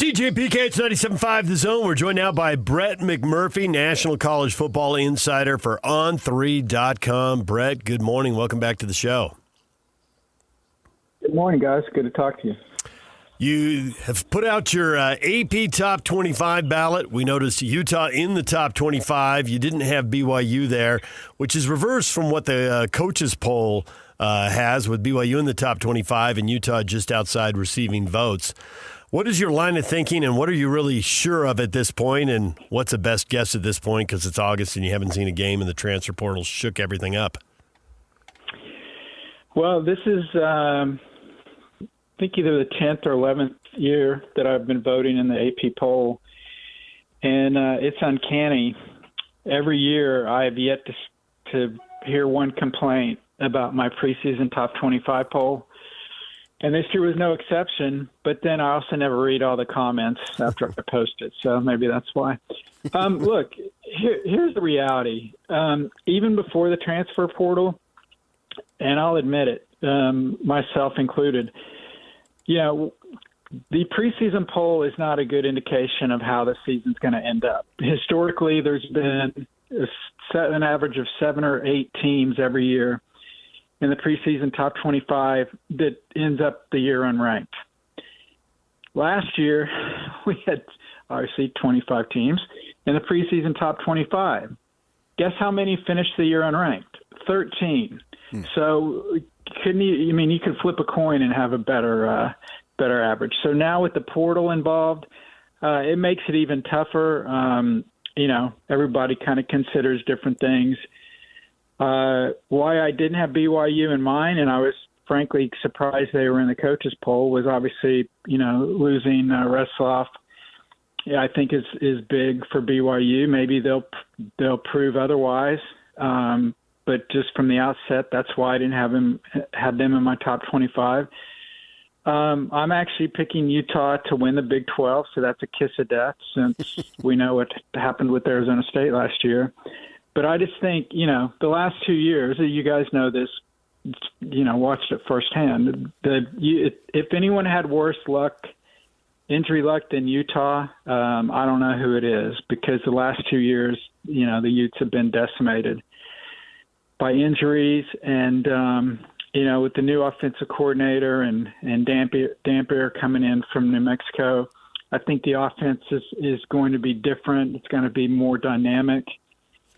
DJ PK, it's 97.5 The Zone. We're joined now by Brett McMurphy, National College Football Insider for On3.com. Brett, good morning. Welcome back to the show. Good morning, guys. Good to talk to you. You have put out your AP Top 25 ballot. We noticed Utah in the Top 25. You didn't have BYU there, which is reversed from what the coaches poll has, with BYU in the Top 25 and Utah just outside receiving votes. What is your line of thinking, and what are you really sure of at this point, and what's a best guess at this point because it's August and you haven't seen a game and the transfer portal shook everything up? Well, this is, I think, either the 10th or 11th year that I've been voting in the AP poll, and it's uncanny. Every year I have yet to hear one complaint about my preseason Top 25 poll. And this year was no exception, but then I also never read all the comments after I post it, so maybe that's why. Look, here's the reality. Even before the transfer portal, and I'll admit it, myself included, the preseason poll is not a good indication of how the season's going to end up. Historically, there's been an average of 7 or 8 teams every year in the preseason top 25 that ends up the year unranked. Last year, we had obviously 25 teams in the preseason top 25. Guess how many finished the year unranked? 13. So you could flip a coin and have a better average. So now with the portal involved, it makes it even tougher. Everybody kind of considers different things. Why I didn't have BYU in mind, and I was frankly surprised they were in the coaches poll, was obviously, losing Resloff. I think is big for BYU. Maybe they'll prove otherwise. But just from the outset, that's why I didn't have them in my top 25. I'm actually picking Utah to win the Big 12, so that's a kiss of death since we know what happened with Arizona State last year. But I just think, the last 2 years, you guys know this, watched it firsthand. If anyone had worse injury luck than Utah, I don't know who it is, because the last 2 years, the Utes have been decimated by injuries. And, with the new offensive coordinator and Dampier coming in from New Mexico, I think the offense is going to be different. It's going to be more dynamic.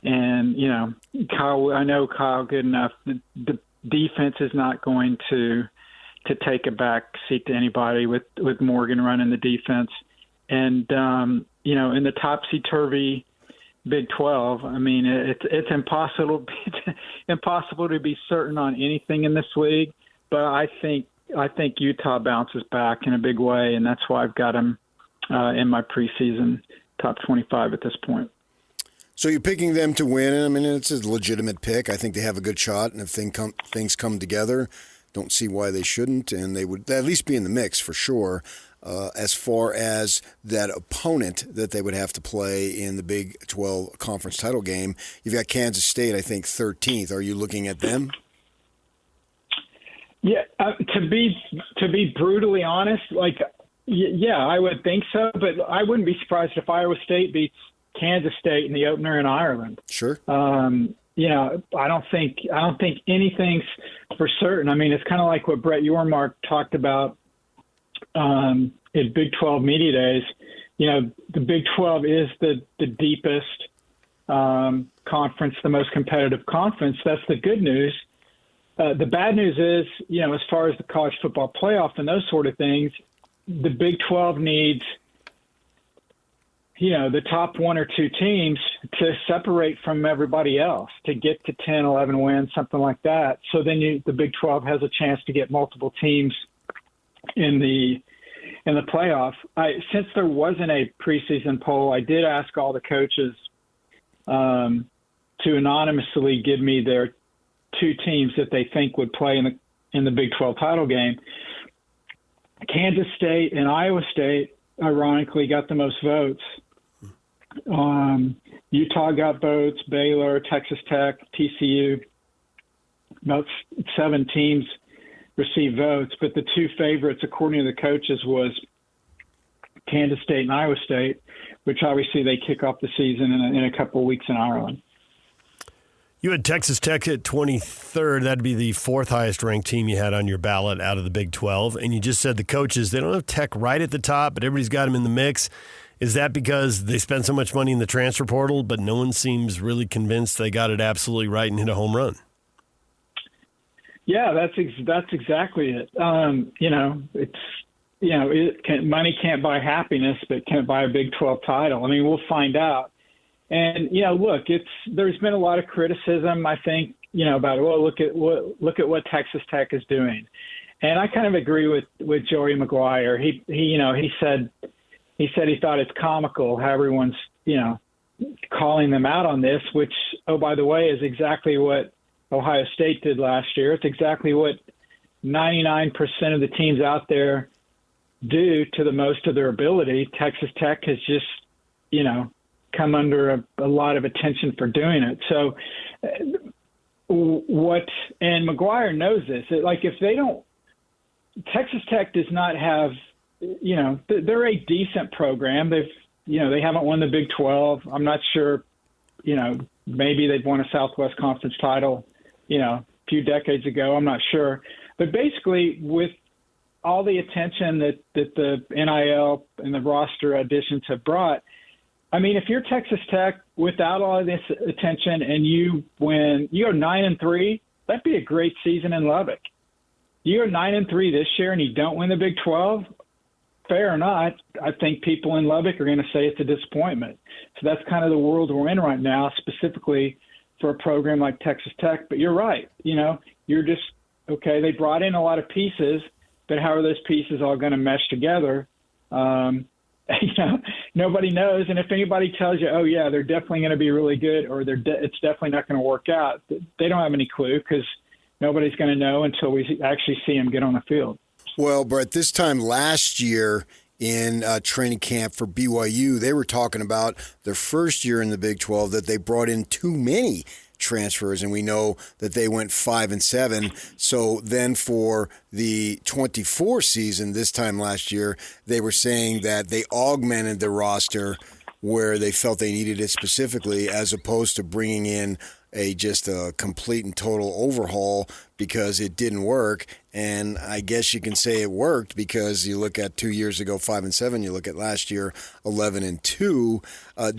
And, I know Kyle good enough. The defense is not going to take a back seat to anybody with Morgan running the defense. And, in the topsy-turvy Big 12, it's impossible to be certain on anything in this league. But I think Utah bounces back in a big way, and that's why I've got them in my preseason top 25 at this point. So you're picking them to win, and it's a legitimate pick. I think they have a good shot, and if things come together, don't see why they shouldn't, and they would at least be in the mix for sure. As far as that opponent that they would have to play in the Big 12 conference title game, you've got Kansas State, I think, 13th. Are you looking at them? Yeah, to be brutally honest, I would think so, but I wouldn't be surprised if Iowa State beats Kansas State in the opener in Ireland. Sure. I don't think anything's for certain. It's kind of like what Brett Yormark talked about at Big 12 Media Days. The Big 12 is the deepest conference, the most competitive conference. That's the good news. The bad news is, as far as the college football playoff and those sort of things, the Big 12 needs the top 1 or 2 teams to separate from everybody else to get to 10, 11 wins, something like that. So then the Big 12 has a chance to get multiple teams in the playoff. Since there wasn't a preseason poll, I did ask all the coaches to anonymously give me their 2 teams that they think would play in the Big 12 title game. Kansas State and Iowa State, ironically, got the most votes. Utah got votes, Baylor, Texas Tech, TCU. About 7 teams received votes, but the 2 favorites, according to the coaches, was Kansas State and Iowa State, which obviously they kick off the season in a couple of weeks in Ireland. You had Texas Tech at 23rd. That'd be the fourth highest ranked team you had on your ballot out of the Big 12. And you just said the coaches, they don't have Tech right at the top, but everybody's got them in the mix. Is that because they spend so much money in the transfer portal, but no one seems really convinced they got it absolutely right and hit a home run? Yeah, that's exactly it. Money can't buy happiness, but can it buy a Big 12 title? I mean, we'll find out. And look, there's been a lot of criticism, I think, about look at what Texas Tech is doing, and I kind of agree with Joey McGuire. He said he thought it's comical how everyone's calling them out on this, which, oh, by the way, is exactly what Ohio State did last year. It's exactly what 99% of the teams out there do to the most of their ability. Texas Tech has just come under a lot of attention for doing it. So and McGuire knows this, if they don't, Texas Tech does not have, they're a decent program. They haven't won the Big 12. I'm not sure, maybe they've won a Southwest Conference title, a few decades ago. I'm not sure. But basically with all the attention that the NIL and the roster additions have brought, I mean, if you're Texas Tech without all of this attention and you win, you go 9-3, that'd be a great season in Lubbock. You go 9-3 this year and you don't win the Big 12, fair or not, I think people in Lubbock are going to say it's a disappointment. So that's kind of the world we're in right now, specifically for a program like Texas Tech. But you're right. You're just, okay, they brought in a lot of pieces, but how are those pieces all going to mesh together? Nobody knows. And if anybody tells you, oh, yeah, they're definitely going to be really good or it's definitely not going to work out, they don't have any clue because nobody's going to know until we actually see them get on the field. Well, Brett, this time last year in training camp for BYU, they were talking about their first year in the Big 12 that they brought in too many transfers, and we know that they went 5-7. So then for the 24 season this time last year, they were saying that they augmented the roster where they felt they needed it specifically, as opposed to bringing in just a complete and total overhaul because it didn't work. And I guess you can say it worked because you look at 2 years ago, 5-7, you look at last year, 11-2.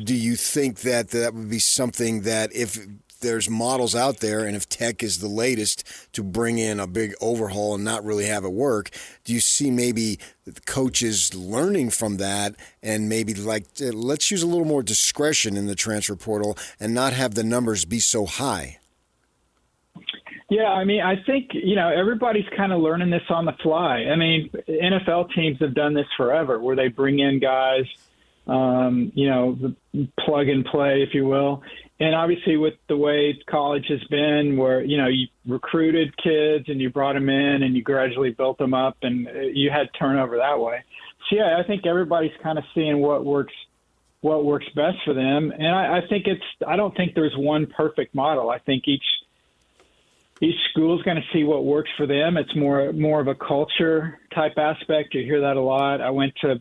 Do you think that would be something that if there's models out there and if Tech is the latest to bring in a big overhaul and not really have it work, do you see maybe the coaches learning from that and maybe let's use a little more discretion in the transfer portal and not have the numbers be so high? Yeah, I mean, I think, everybody's kind of learning this on the fly. I mean, NFL teams have done this forever where they bring in guys, plug and play, if you will. And obviously with the way college has been where, you recruited kids and you brought them in and you gradually built them up and you had turnover that way. So, yeah, I think everybody's kind of seeing what works best for them. And I think I don't think there's one perfect model. I think each school is going to see what works for them. It's more of a culture type aspect. You hear that a lot. I went to,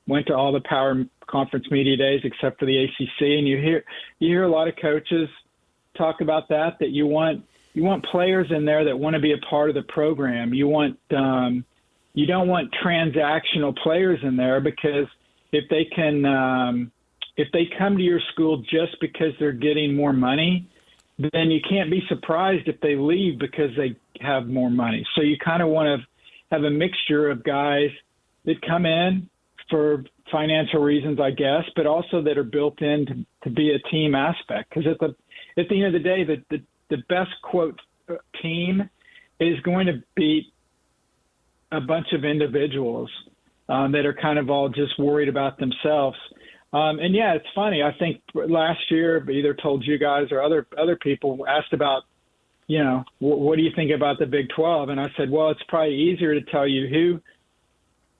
went to all the power conference media days except for the ACC, and you hear a lot of coaches talk about that you want players in there that want to be a part of the program. You don't want transactional players in there because if they come to your school just because they're getting more money, then you can't be surprised if they leave because they have more money. So you kind of want to have a mixture of guys that come in for financial reasons, I guess, but also that are built in to be a team aspect. Because at the end of the day, the best, quote, team is going to beat a bunch of individuals that are kind of all just worried about themselves. And, yeah, it's funny. I think last year either told you guys or other people asked about, what do you think about the Big 12? And I said, well, it's probably easier to tell you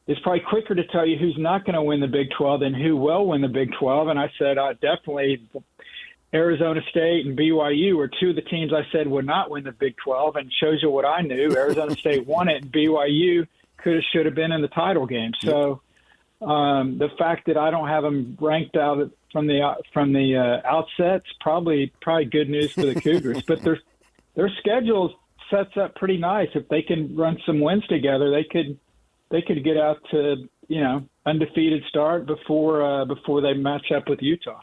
it's probably quicker to tell you who's not going to win the Big 12 than who will win the Big 12. And I said, definitely Arizona State and BYU were two of the teams I said would not win the Big 12, and shows you what I knew. Arizona State won it, and BYU should have been in the title game. So, The fact that I don't have them ranked out from the outset's probably good news for the Cougars. But their schedule sets up pretty nice. If they can run some wins together, they could get out to undefeated start before they match up with Utah.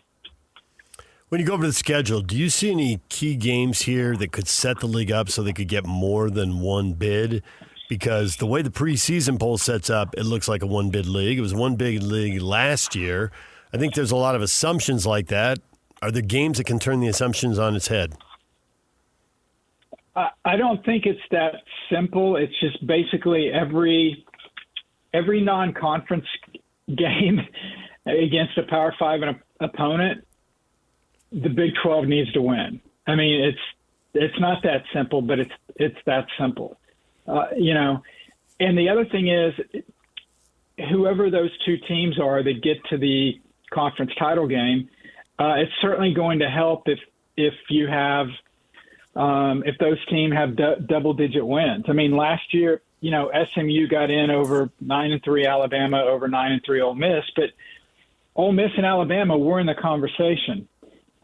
When you go over the schedule, do you see any key games here that could set the league up so they could get more than one bid? Because the way the preseason poll sets up, it looks like a one-bid league. It was a one-bid league last year. I think there's a lot of assumptions like that. Are there games that can turn the assumptions on its head? I don't think it's that simple. It's just basically every non-conference game against a Power 5 opponent, the Big 12 needs to win. I mean, it's not that simple, but it's that simple. And the other thing is, whoever those two teams are that get to the conference title game, it's certainly going to help if you have if those teams have double-digit wins. I mean, last year, SMU got in over 9-3 Alabama, over 9-3 Ole Miss, but Ole Miss and Alabama were in the conversation.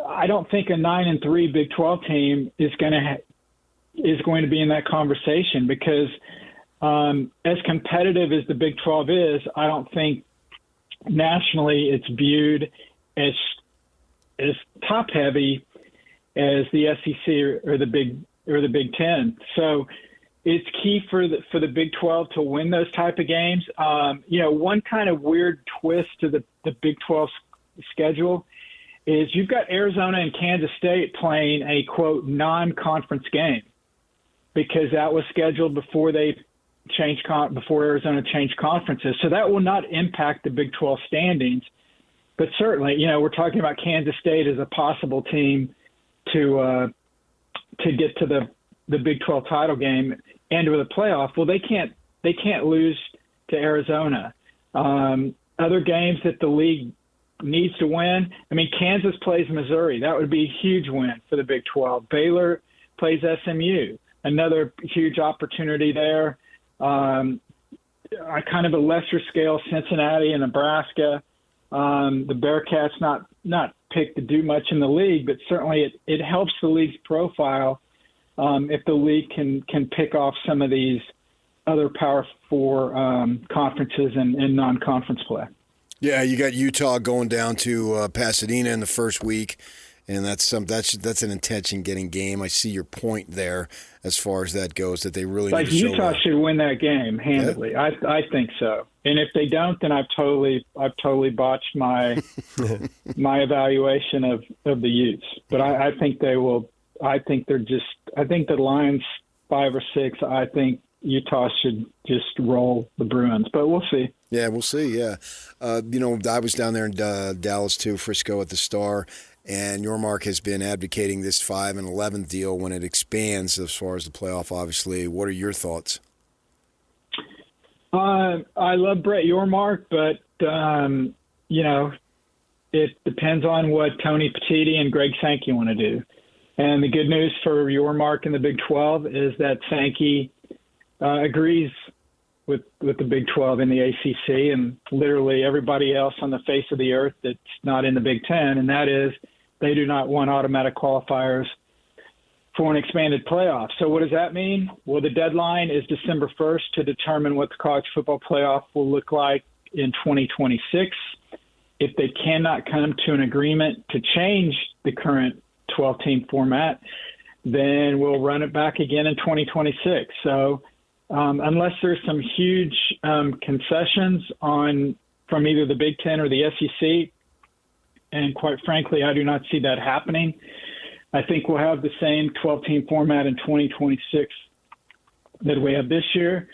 I don't think a 9-3 Big 12 team is going to be in that conversation because as competitive as the Big 12 is, I don't think nationally it's viewed as top-heavy as the SEC or the Big 10. So it's key for the Big 12 to win those type of games. One kind of weird twist to the Big 12 schedule is you've got Arizona and Kansas State playing a, quote, non-conference game because that was scheduled before before Arizona changed conferences. So that will not impact the Big 12 standings. But certainly, we're talking about Kansas State as a possible team to get to the Big 12 title game and to the playoff. Well, they can't lose to Arizona. Other games that the league needs to win. I mean, Kansas plays Missouri. That would be a huge win for the Big 12. Baylor plays SMU. Another huge opportunity there. Kind of a lesser scale, Cincinnati and Nebraska. The Bearcats not picked to do much in the league, but certainly it helps the league's profile if the league can pick off some of these other Power 4 conferences and non-conference play. Yeah, you got Utah going down to Pasadena in the first week, and that's an intention-getting game. I see your point there as far as that goes, that they really need to show Utah should win that game handedly. Yeah. I think so. And if they don't, then I've totally botched my my evaluation of the Utes. But I think they will. I think the Lions 5 or 6. I think Utah should just roll the Bruins, but we'll see. Yeah, we'll see. Yeah, I was down there in Dallas too, Frisco at the Star, and Yormark has been advocating this 5 and 11 deal when it expands as far as the playoff. Obviously, what are your thoughts? I love Brett Yormark, but it depends on what Tony Petitti and Greg Sankey want to do. And the good news for Yormark in the Big 12 is that Sankey agrees with the Big 12 in the ACC and literally everybody else on the face of the earth that's not in the Big 10, and that is they do not want automatic qualifiers for an expanded playoff. So what does that mean? Well, the deadline is December 1st to determine what the college football playoff will look like in 2026. If they cannot come to an agreement to change the current 12-team format, then we'll run it back again in 2026. So unless there's some huge concessions from either the Big Ten or the SEC, and quite frankly, I do not see that happening, I think we'll have the same 12-team format in 2026 that we have this year.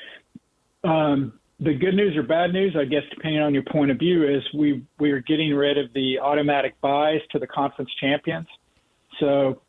The good news or bad news, I guess, depending on your point of view, is we are getting rid of the automatic buys to the conference champions. So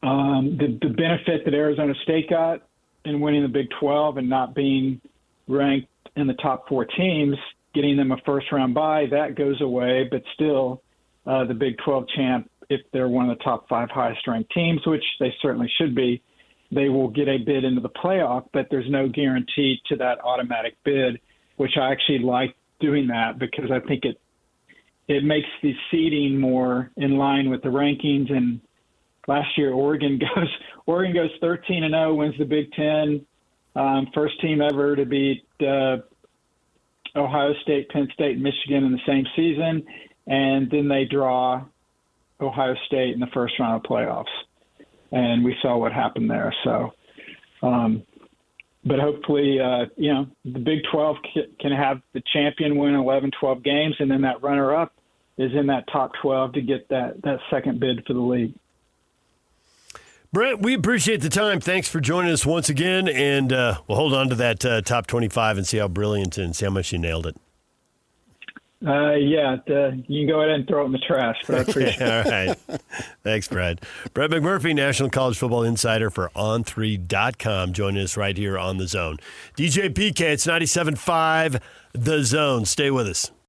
the benefit that Arizona State got in winning the Big 12 and not being ranked in the top 4 teams, getting them a first-round bye, that goes away. But still, the Big 12 champ, if they're one of the top 5 highest-ranked teams, which they certainly should be, they will get a bid into the playoff, but there's no guarantee to that automatic bid, which I actually like doing that because I think it makes the seeding more in line with the rankings. And last year, Oregon goes 13-0, wins the Big Ten, first team ever to beat Ohio State, Penn State, and Michigan in the same season, and then they draw Ohio State in the first round of playoffs. And we saw what happened there. So, but hopefully, the Big 12 can have the champion win 11, 12 games, and then that runner-up is in that top 12 to get that second bid for the league. Brett, we appreciate the time. Thanks for joining us once again, and we'll hold on to that top 25 and see how brilliant and see how much you nailed it. You can go ahead and throw it in the trash, but I appreciate it. All right. Thanks, Brett. Brett McMurphy, National College Football Insider for On3.com, joining us right here on The Zone. DJ PK, it's 97.5 The Zone. Stay with us.